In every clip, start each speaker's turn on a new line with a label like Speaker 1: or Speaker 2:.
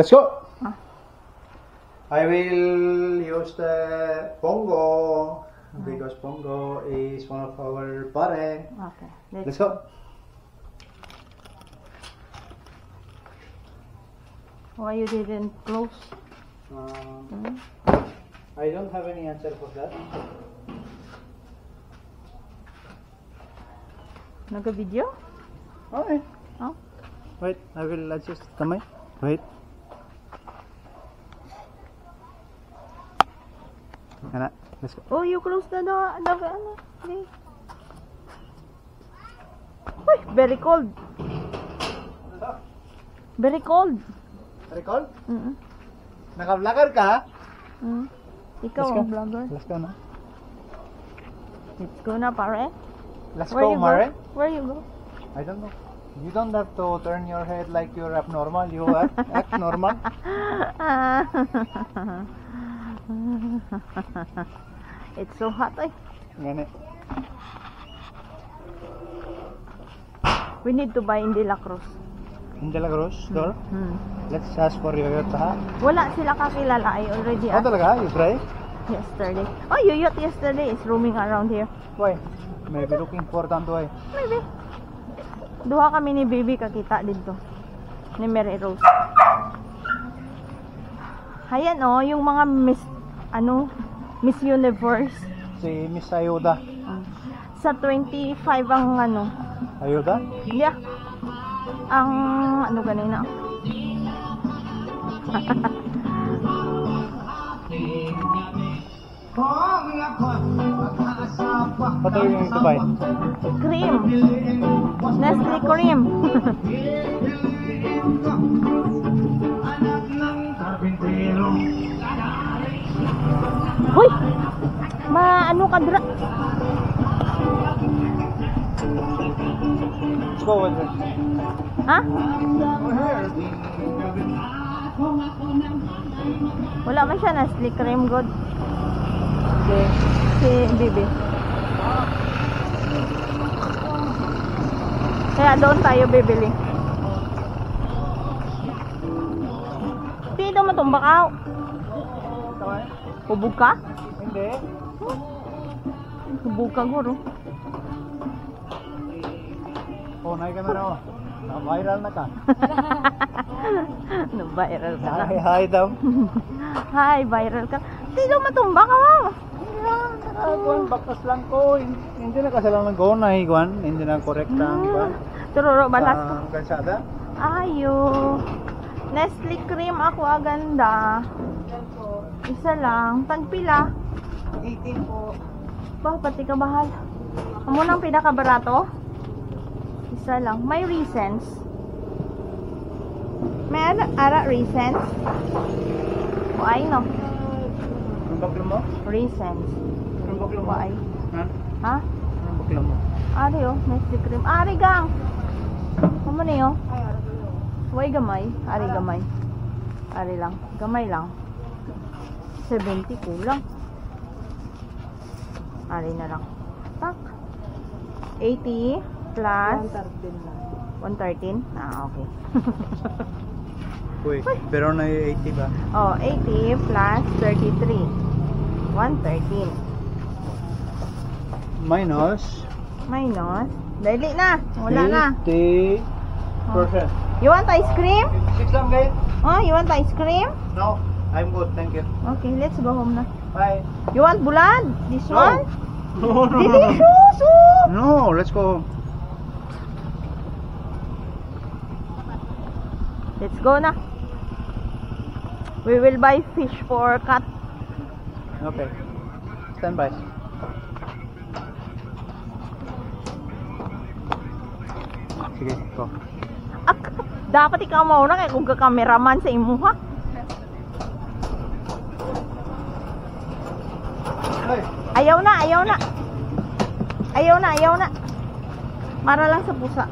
Speaker 1: Let's go.
Speaker 2: Ah.
Speaker 1: I will use the bongo because bongo is one of our pare.
Speaker 2: Okay.
Speaker 1: Let's go.
Speaker 2: Why you didn't close?
Speaker 1: I don't have any answer for that.
Speaker 2: Nag-video?
Speaker 1: Okay.
Speaker 2: Oh.
Speaker 1: Wait, I will adjust kamay. Wait. Ana, let's go.
Speaker 2: Oh, you close the door. Ano? Okay. Uy, very cold. Very cold.
Speaker 1: Recall?
Speaker 2: Mm.
Speaker 1: Naka-vlogger ka?
Speaker 2: Ikaw
Speaker 1: Let's go.
Speaker 2: ang vlogger.
Speaker 1: Let's go na.
Speaker 2: Let's go na, pare.
Speaker 1: Let's
Speaker 2: Where
Speaker 1: go,
Speaker 2: you
Speaker 1: Mare.
Speaker 2: Where you go?
Speaker 1: I don't know. You don't have to turn your head like you're abnormal. You act normal.
Speaker 2: It's so hot, eh.
Speaker 1: Gani.
Speaker 2: We need to buy in De La Cruz.
Speaker 1: In De La Cruz store? Let's ask for Yoyot ha.
Speaker 2: Wala sila kakilala. I already
Speaker 1: Oh,
Speaker 2: asked
Speaker 1: talaga? You try?
Speaker 2: yesterday. Oh, Yoyot yesterday is roaming around here.
Speaker 1: Why? Maybe looking for Tantoy.
Speaker 2: Maybe. Duha kami ni Baby kakita dito. Ni Mary Rose. Ayan oh, yung mga Miss Universe.
Speaker 1: Si Miss Ayuda.
Speaker 2: Sa 25 ang
Speaker 1: Ayuda?
Speaker 2: Yeah. Ang ganina.
Speaker 1: What are you going to buy?
Speaker 2: Cream. Nestle cream. Hoy! Ka dra?
Speaker 1: Let's go with it.
Speaker 2: Ha? Wala man siya Nestle cream good. Si Bibi. Kaya doon tayo bibili. Dito matumbak ako. Hubog ka?
Speaker 1: Hindi.
Speaker 2: Hubog ka guro.
Speaker 1: Oh, naik ka na raw. Viral na ka.
Speaker 2: Na-viral ka na.
Speaker 1: Hi daw.
Speaker 2: Hi, viral ka. Dito matumbak ako.
Speaker 1: Kuan bakas lang ko. Hindi na kasi lang nag-gonay kuan. Hindi na correct ang kuan.
Speaker 2: Tururo balas ko.
Speaker 1: Kalsada.
Speaker 2: Ayo. Nestle cream ako aganda. Isa lang. Tagpila.
Speaker 1: 18 po.
Speaker 2: Bah, pati ka bahal. Amo nang pinakabarato? Isa lang. May Recents. May ara Recents? O ay no.
Speaker 1: Ang baklo mo?
Speaker 2: Recents.
Speaker 1: Ang baklo mo?
Speaker 2: O ay.
Speaker 1: Ha?
Speaker 2: Ha?
Speaker 1: Ang baklo mo?
Speaker 2: Ari oh, Nestle cream. Ari gang. Amo ni oh. Way gamay. Ari gamay. Ari lang. Gamay lang. 70 kulang. Ari na lang. Tak. 80 plus 113. Ah, okay.
Speaker 1: Uy, pero na yung 80 ba?
Speaker 2: Oh, 80 plus 33. 113.
Speaker 1: Minus
Speaker 2: Minus. Dali na. Wala na.
Speaker 1: 80%.
Speaker 2: You want ice cream?
Speaker 1: 6 lang guys.
Speaker 2: Oh, you want ice cream?
Speaker 1: No, I'm good, thank you.
Speaker 2: Okay, let's go home na.
Speaker 1: Bye.
Speaker 2: You want bulan? This
Speaker 1: No.
Speaker 2: one?
Speaker 1: No, no, no.
Speaker 2: Delicious! Oh!
Speaker 1: No, let's go.
Speaker 2: Let's go na. We will buy fish for cat.
Speaker 1: Okay. Stand by. Sige, go.
Speaker 2: Dapat ikaw mauna kaya kung ka-cameraman sa imuha.
Speaker 1: Hey.
Speaker 2: Ayaw na, ayaw na. Ayaw na, ayaw na. Para lang sa pusa.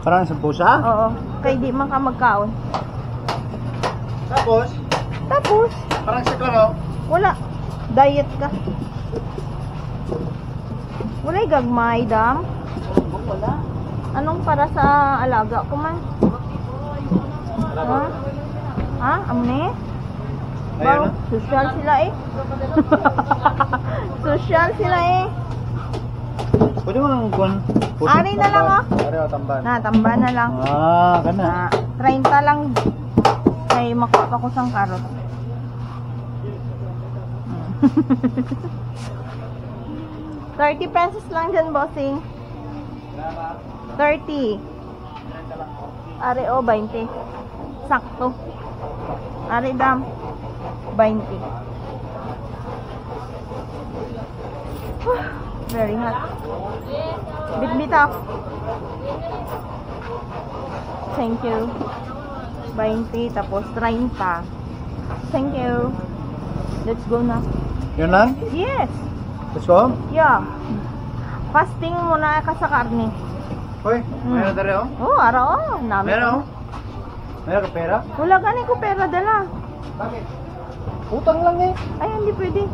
Speaker 1: Parang sa pusa?
Speaker 2: Oo. Kaya di man ka magkaon.
Speaker 1: Tapos,
Speaker 2: Tapos,
Speaker 1: parang sa kano?
Speaker 2: wala. Diet ka. Wala'y gagmay, dam.
Speaker 1: Wala.
Speaker 2: Anong para sa alaga ko man? Ha? Ha? Amne?
Speaker 1: Ayun na.
Speaker 2: Social sila eh. Social sila eh.
Speaker 1: Pwede mo lang kuhan.
Speaker 2: Ari na lang, oh.
Speaker 1: Ari o tamban.
Speaker 2: Na, tamba na lang.
Speaker 1: Kana.
Speaker 2: 30 lang. Kay makuha pa ko sang karot. 30 pesos lang dyan, bossing. 30. Ari o, 20. Sakto. Ari dam. 20. Very hot. Bit up. Thank you. 20 tapos 30. Thank you. Let's go na.
Speaker 1: Yun lang?
Speaker 2: Yes.
Speaker 1: Let's go.
Speaker 2: Yeah. Fasting muna ka sa karne.
Speaker 1: Hoy, meron na rin oh.
Speaker 2: Oh, ara oh. Nami
Speaker 1: Meron oh. Meron ka pera?
Speaker 2: Wala gani ko pera dala.
Speaker 1: Bakit? Utang lang eh.
Speaker 2: Ay, hindi pwede.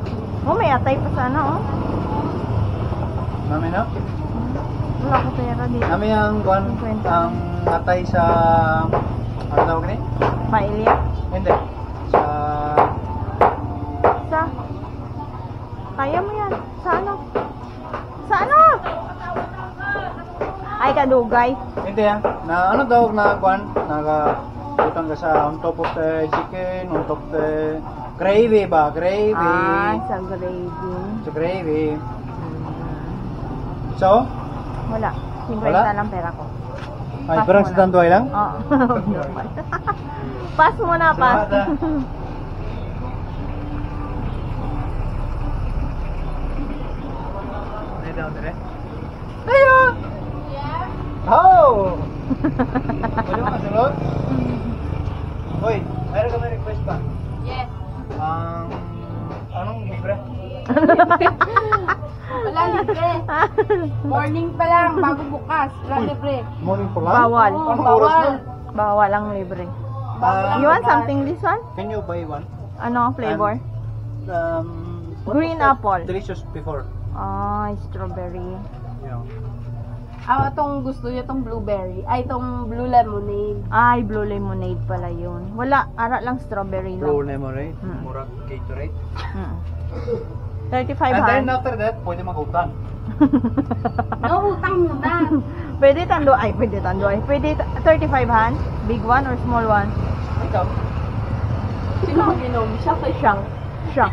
Speaker 2: Oh, may atay pa sana oh.
Speaker 1: Mami na?
Speaker 2: Wala ko pera dito.
Speaker 1: Kami ang kuhan,
Speaker 2: 50.
Speaker 1: ang atay sa, ano tawag ni?
Speaker 2: Paella?
Speaker 1: Hindi. Sa,
Speaker 2: Sa? Kaya mo yan. Sa ano? Sa ano? Ay, kadugay.
Speaker 1: hindi ah. Na ano tawag na kuhan? Utang ka sa on top of the chicken, on top of the gravy ba? Gravy.
Speaker 2: Ah, sa gravy.
Speaker 1: Sa gravy. So?
Speaker 2: Wala. 50
Speaker 1: Wala?
Speaker 2: lang pera ko.
Speaker 1: Ay,
Speaker 2: Pass
Speaker 1: parang
Speaker 2: mo
Speaker 1: sa
Speaker 2: na.
Speaker 1: tanduay lang?
Speaker 2: Oo. Normal. Pass mo na, pass.
Speaker 1: Salamat, ah. Ano daw dire?
Speaker 2: Kaya!
Speaker 1: Oh! Pwede mo kasunod? Hoy, mayroon ka may request pa?
Speaker 3: Yes.
Speaker 1: Anong libre?
Speaker 3: Wala libre. Morning pa lang, bago bukas. Wala libre.
Speaker 1: Morning po lang?
Speaker 2: Bawal.
Speaker 3: Oo,
Speaker 1: Anong oras
Speaker 3: bawal.
Speaker 1: na?
Speaker 2: Bawal ang libre.
Speaker 1: Ah,
Speaker 2: You want something this one?
Speaker 1: Can you buy one?
Speaker 2: Ano ang flavor?
Speaker 1: What
Speaker 2: Green
Speaker 1: was that
Speaker 2: apple.
Speaker 1: Delicious before.
Speaker 2: Ah, strawberry.
Speaker 1: Yeah.
Speaker 3: Itong gusto niya, itong blueberry. Ay, itong blue lemonade.
Speaker 2: Ay, blue lemonade pala yun. Wala, ara lang strawberry
Speaker 1: Blue
Speaker 2: lang.
Speaker 1: lemonade,
Speaker 2: Mm.
Speaker 1: murag Gatorade.
Speaker 2: 35
Speaker 1: And then
Speaker 2: ha?
Speaker 1: after that, pwede mag-utang.
Speaker 3: No, utang muna.
Speaker 2: Pwede tando, ay, pwede tando, ay. Pwede 35 han? Big one or small one?
Speaker 1: Ikaw?
Speaker 3: Sino ang ginom? Siya kay
Speaker 2: Siya. Siya.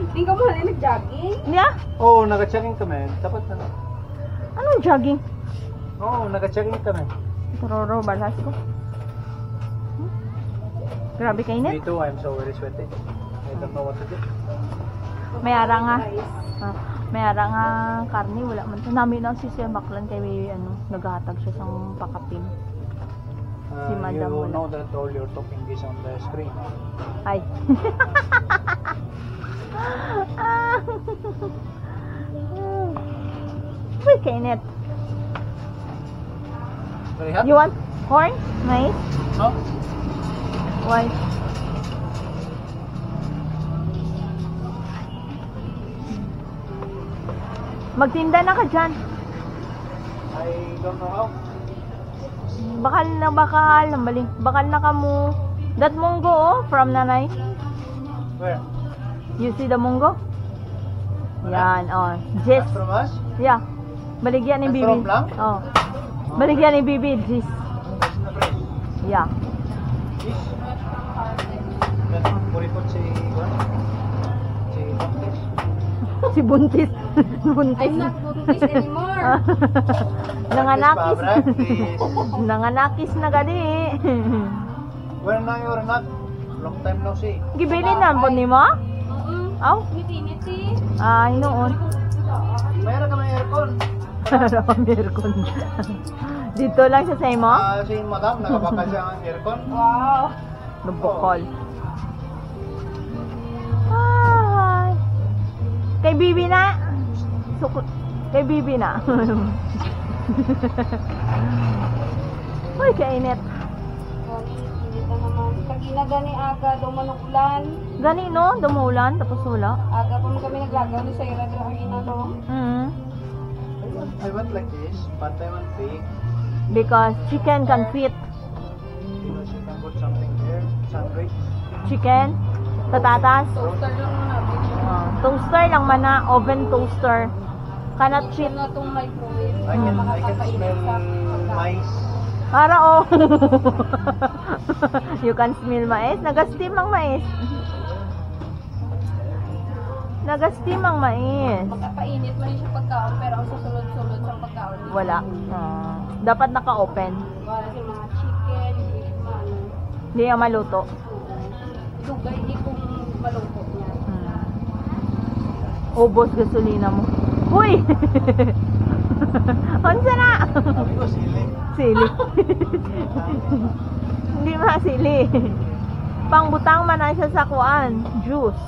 Speaker 3: Hindi ka mahal nag-jogging?
Speaker 2: Niya?
Speaker 1: Oo, nag-checking kami. Dapat na.
Speaker 2: Anong jogging?
Speaker 1: Oo, nag-checking kami.
Speaker 2: Tororo, balas ko. Grabe
Speaker 1: Me
Speaker 2: kainit.
Speaker 1: too, I'm so very sweaty. I don't know what to do.
Speaker 2: May ara nga. May ara nga karne, wala man. Namin na si Siya Baklan kay may ano, naghahatag siya sang pakapin. Si Madam
Speaker 1: You
Speaker 2: wala.
Speaker 1: know that all you're talking is on the screen.
Speaker 2: Ay. Uy, kainit.
Speaker 1: Very hot?
Speaker 2: You want corn? Maize?
Speaker 1: No?
Speaker 2: Why? Magtinda na ka dyan.
Speaker 1: I don't know how.
Speaker 2: Bakal na bakal. Nambalik. Bakal na ka mo. That munggo oh, from nanay.
Speaker 1: Where?
Speaker 2: You see the munggo? Yan, oh. Jess.
Speaker 1: That's from us?
Speaker 2: Yeah. Baligyan ni
Speaker 1: That's
Speaker 2: Bibi.
Speaker 1: from Blanc?
Speaker 2: Oh. Baligyan ni Bibi, Jess.
Speaker 1: That's in the fridge.
Speaker 2: Yeah.
Speaker 1: Fish? That's puripot si... What? Si Baptist.
Speaker 2: Si Buntis. Buntis.
Speaker 3: I'm not Buddhist anymore.
Speaker 2: Nanganakis.
Speaker 1: Practice.
Speaker 2: Nanganakis na gadi.
Speaker 1: When now you're not? Long time no see.
Speaker 2: Gibili na po ni mo? Aw?
Speaker 3: Ngiti-ngiti.
Speaker 2: Ay, noon.
Speaker 1: Mayroon ka may aircon.
Speaker 2: Aircon. Dito lang siya sa imo?
Speaker 1: Si madam, nakabakal siya ang aircon.
Speaker 3: Wow.
Speaker 2: Nabukol. Ay. Kay Bibi na. Kay Bibi na. Uy, kainit.
Speaker 3: Hindi na naman. Kagina gani aga daw manukulan.
Speaker 2: Gani no, dumulan tapos wala.
Speaker 3: Aga pa mo kami naglagaw ni sa ira ang ina no.
Speaker 2: Mm.
Speaker 1: I went like this, but I went big.
Speaker 2: Because chicken can fit.
Speaker 1: Because you can put something there, sandwich.
Speaker 2: chicken, patatas.
Speaker 3: Toaster lang natin.
Speaker 2: Toaster lang man na, oven toaster. Cannot cheat.
Speaker 3: Na itong microwave.
Speaker 1: I can smell mais.
Speaker 2: Para oh. You can smell mais. Naga-steam ang mais. Naga-steam ang mais.
Speaker 3: Pagkapainit man siya pagkaon, pero ang susunod-sunod sa pagkaon.
Speaker 2: Wala. Dapat naka-open.
Speaker 3: Wala si mga chicken,
Speaker 2: Hindi yung maluto.
Speaker 3: lugay di kung malungkot niya.
Speaker 2: Ubos gasolina mo. Uy! Unsa na?
Speaker 1: Sabi ko, sili.
Speaker 2: Sili. Hindi masili. Pangbutang man na siya sa kuan. Juice.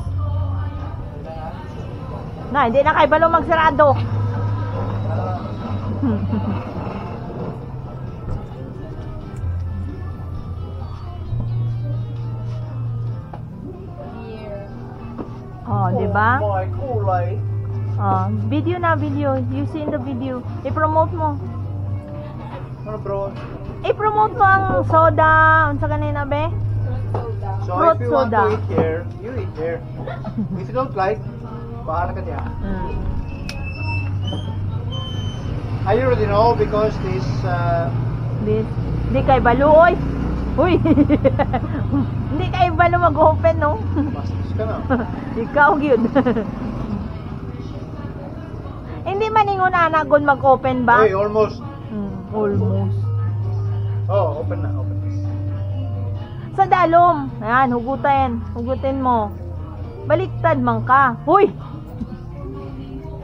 Speaker 2: Na, hindi na kay balo magsarado. Oh, di ba?
Speaker 1: Oh my kulay.
Speaker 2: Video na video. You see in the video. I-promote mo.
Speaker 1: Ano bro?
Speaker 2: I-promote mo ang soda. Unsa kanina be?
Speaker 3: Soda.
Speaker 1: So
Speaker 2: Fruit
Speaker 1: if you want
Speaker 2: soda.
Speaker 1: to eat here, you eat here. If you don't like, bahala ka diya. I already know because this
Speaker 2: Di kay balo oy. Uy. Hindi kay balo mag-open no.
Speaker 1: bastos ka na.
Speaker 2: Ikaw gyud. Hindi maningon ana gon mag-open ba?
Speaker 1: Hey, almost.
Speaker 2: Almost.
Speaker 1: Oh, open na, open.
Speaker 2: Sa dalom. Ayan, hugutin. Hugutin mo. Baliktad man ka. Huy!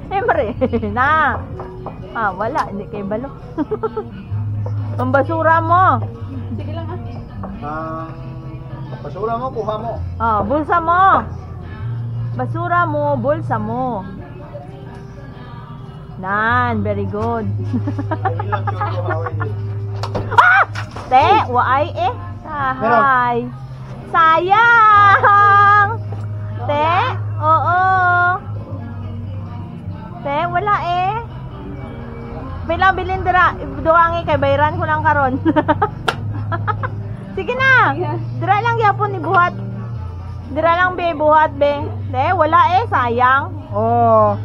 Speaker 2: Siyempre, na. Wala. Hindi kay balo. Ang basura mo.
Speaker 3: Sige lang
Speaker 1: Basura mo, kuha mo.
Speaker 2: Bulsa mo. Basura mo, bulsa mo. Nan, very good.
Speaker 1: Ayun lang yun ko hawin yun.
Speaker 2: Te, waay eh. Hi. Sayang. Te, oo. Te, wala eh. Bilang bilin dira, duwangi kay bayran ko lang karon. Sige na. Dira lang gyapon ni buhat. Dira lang be buhat be. Te, wala eh, sayang. Oh.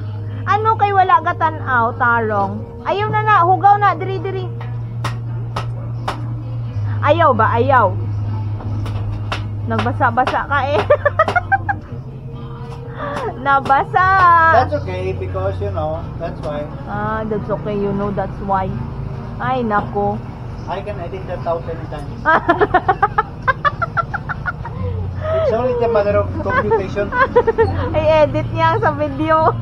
Speaker 2: Ano kay wala ka tan-aw, tarong? Ayaw na, hugaw na, diri. Ayaw ba? Ayaw. Nagbasa-basa ka eh. Nabasa.
Speaker 1: That's okay because you know, that's why.
Speaker 2: That's okay, you know that's why. Ay, nako.
Speaker 1: I can edit that out anytime. It's only a matter of computation.
Speaker 2: I-edit niya sa video.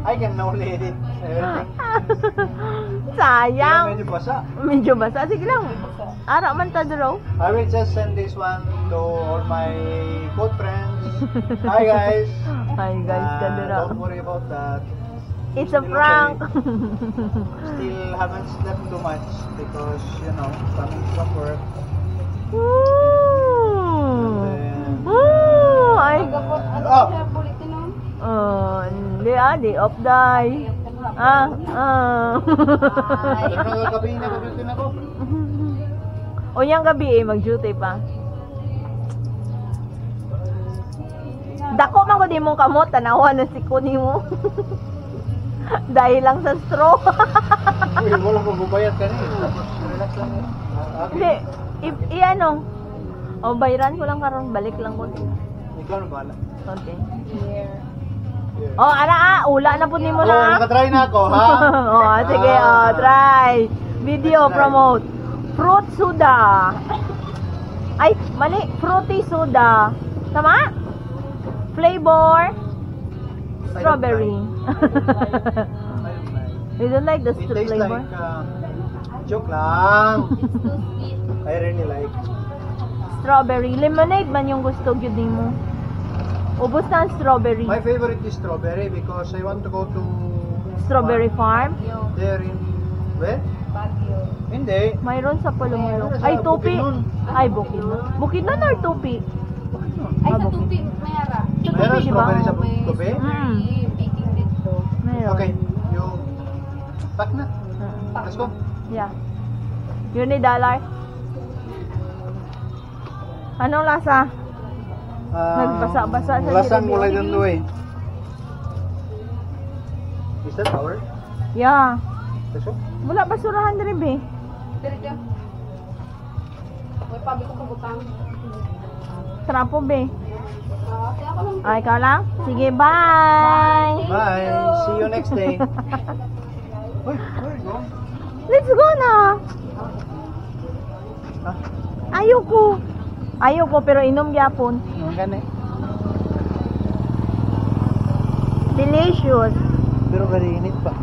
Speaker 1: I can only edit everything.
Speaker 2: Sayang.
Speaker 1: Medyo basa.
Speaker 2: Medyo basa. Sige lang. Ara man ta draw.
Speaker 1: I will just send this one to all my good friends. Hi guys.
Speaker 2: Hi guys, kadira.
Speaker 1: Don't worry about that.
Speaker 2: It's a
Speaker 1: Still
Speaker 2: prank.
Speaker 1: Still haven't slept too much because, you know, coming from work.
Speaker 2: Ooh. Ooh. Ay.
Speaker 1: Oh.
Speaker 3: siya bulitin nun?
Speaker 2: Di off die.
Speaker 1: Gabi na gabi ako.
Speaker 2: O yung gabi mag-duty pa. Dako man ko di mong kamot, tanawa na si Kuni mo. Dahil lang sa straw.
Speaker 1: Uy, wala kong bubayad ka na eh. Relax lang eh.
Speaker 2: Hindi, i-ano. O, bayaran ko lang karon, balik lang ko.
Speaker 1: Ikaw na bahala.
Speaker 2: Okay.
Speaker 3: Here.
Speaker 2: O, ula na po ni mo na.
Speaker 1: Nakatry na ako, ha?
Speaker 2: Sige, try. Video promote. Fruit soda. Ay, mali. Fruity soda. Tama? Flavor. Strawberry. You don't like the
Speaker 1: It tastes
Speaker 2: flavor?
Speaker 1: like, joke lang. I really like.
Speaker 2: Strawberry. Lemonade man yung gusto gyud mo. Ubos na ang strawberry.
Speaker 1: My favorite is strawberry because I want to go to
Speaker 2: Strawberry farm.
Speaker 1: there in where?
Speaker 3: Baguio.
Speaker 1: Hindi.
Speaker 2: Mayroon sa Pulumulok.
Speaker 1: Mayroon sa
Speaker 2: Ay, tupi.
Speaker 1: Bukidnon.
Speaker 2: Ay, Bukidnon. Bukidnon or tupi?
Speaker 3: Ay, sa
Speaker 2: Bukid.
Speaker 3: tupi, mayara.
Speaker 2: Sa
Speaker 1: Meron
Speaker 2: tupi, di ba?
Speaker 1: strawberry sa
Speaker 3: May
Speaker 1: tupi?
Speaker 3: strawberry, baking dito.
Speaker 2: Mayroon.
Speaker 1: Okay, you pack na. Let's go.
Speaker 2: Yeah. Yun ni dollar. Anong lasa? Nagbasa-basa siya.
Speaker 1: Lasang
Speaker 2: dito.
Speaker 1: kulay doon to eh. Is that ours?
Speaker 2: Yeah.
Speaker 1: Eso?
Speaker 2: Wala basurahan diri be.
Speaker 3: Diri ka. May pabi ko kabutang.
Speaker 2: Trapo be.
Speaker 3: Kaya ako lang.
Speaker 2: Ay, ikaw lang? Sige, bye!
Speaker 1: Bye. See you next day. Uy, where you go?
Speaker 2: Let's go na!
Speaker 1: Ah,
Speaker 2: Ayoko. Ayoko, pero inom gyapon.
Speaker 1: ang gani.
Speaker 2: Delicious.
Speaker 1: Pero very init pa.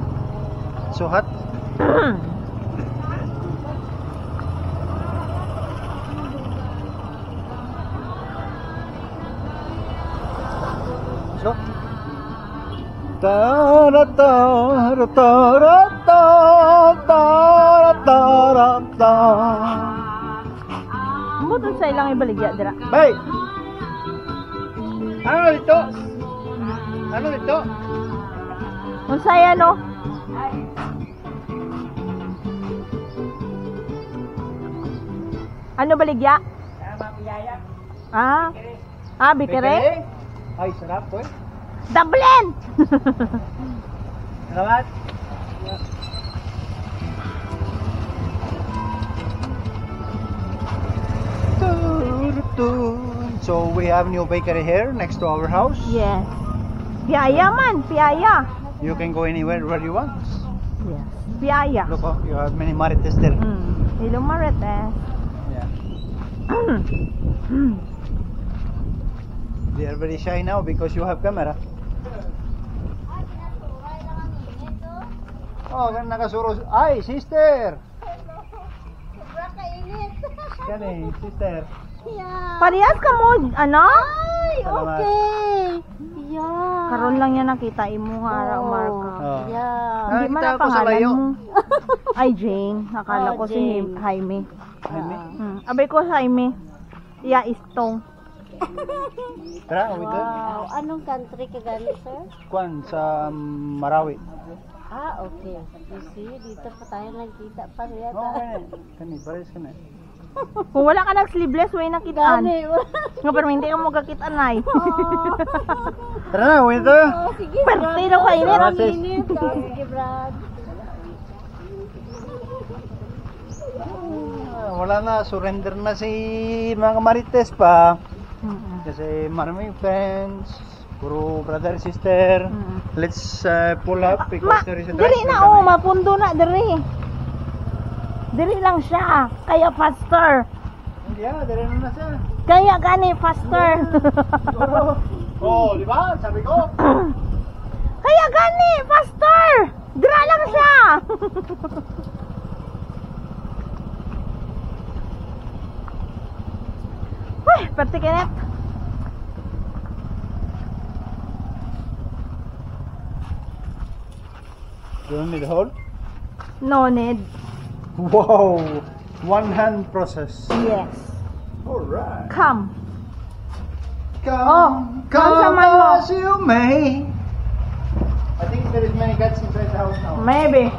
Speaker 1: So hot. So.
Speaker 2: Butod sa ilang ibaligya dira.
Speaker 1: Bay! Ano dito? Ano dito?
Speaker 2: Unsaya no? Ano baligya? Ah. Ah, bikere?
Speaker 1: Ay, sarap po eh.
Speaker 2: Dublin!
Speaker 1: Salamat. So we have new bakery here next to our house.
Speaker 2: Yes. Piaya man, piaya.
Speaker 1: You can go anywhere where you want.
Speaker 2: Yes. Piaya.
Speaker 1: Look, oh, you have many marites there.
Speaker 2: Hello, Marites.
Speaker 1: Yeah. They are very shy now because you have camera. Oh, kan nakasuro. Ay, sister. Kani, sister.
Speaker 2: Parehas ka mo, ano?
Speaker 1: Salamat.
Speaker 3: Yeah.
Speaker 2: Karon lang yan nakita imo nga ara Marka.
Speaker 1: Oh.
Speaker 3: Yeah.
Speaker 2: Hindi man
Speaker 1: Nakita
Speaker 2: ang
Speaker 1: ko sa
Speaker 2: pangalan
Speaker 1: layo.
Speaker 2: mo. Ay, Jane. Nakala
Speaker 3: Oh,
Speaker 2: ko si
Speaker 3: Jane.
Speaker 2: Jaime.
Speaker 1: Jaime?
Speaker 2: Abay ko Jaime. Yeah, Istong.
Speaker 1: Tara, we go.
Speaker 3: Wow. Anong country ka gani, sir?
Speaker 1: Kwan sa Marawi.
Speaker 3: Ah, okay. You see, dito pa tayo nagkita pa rin.
Speaker 1: Okay. Kani, pares ka na.
Speaker 2: Kung wala ka ng sleeveless, way nakitaan.
Speaker 3: Gani.
Speaker 2: Nga pero hindi ka mo kakitaan ay.
Speaker 1: Tara na, we go.
Speaker 3: Oh, sige,
Speaker 2: Perte daw kayo
Speaker 1: Tara,
Speaker 2: rin.
Speaker 1: sis.
Speaker 3: Init. Oh, sige, Brad.
Speaker 1: Wala na, surrender na si mga marites pa. Kasi marami friends, puro brother, sister. Let's pull up because there is a
Speaker 2: Diri
Speaker 1: drive
Speaker 2: na
Speaker 1: coming.
Speaker 2: mapundo na diri. Diri lang siya, kaya faster.
Speaker 1: Yeah, dire na siya.
Speaker 2: Kaya gani faster.
Speaker 1: Oh, di ba? Sabi ko.
Speaker 2: Kaya gani faster. Dira lang siya. Uy, pati kinet.
Speaker 1: Do you need a hold?
Speaker 2: No need.
Speaker 1: Wow! One hand process.
Speaker 2: Yes.
Speaker 1: Alright.
Speaker 2: Come.
Speaker 1: Come,
Speaker 2: come
Speaker 1: come
Speaker 2: mo.
Speaker 1: as you may. I think there is many guts inside the house now.
Speaker 2: Maybe.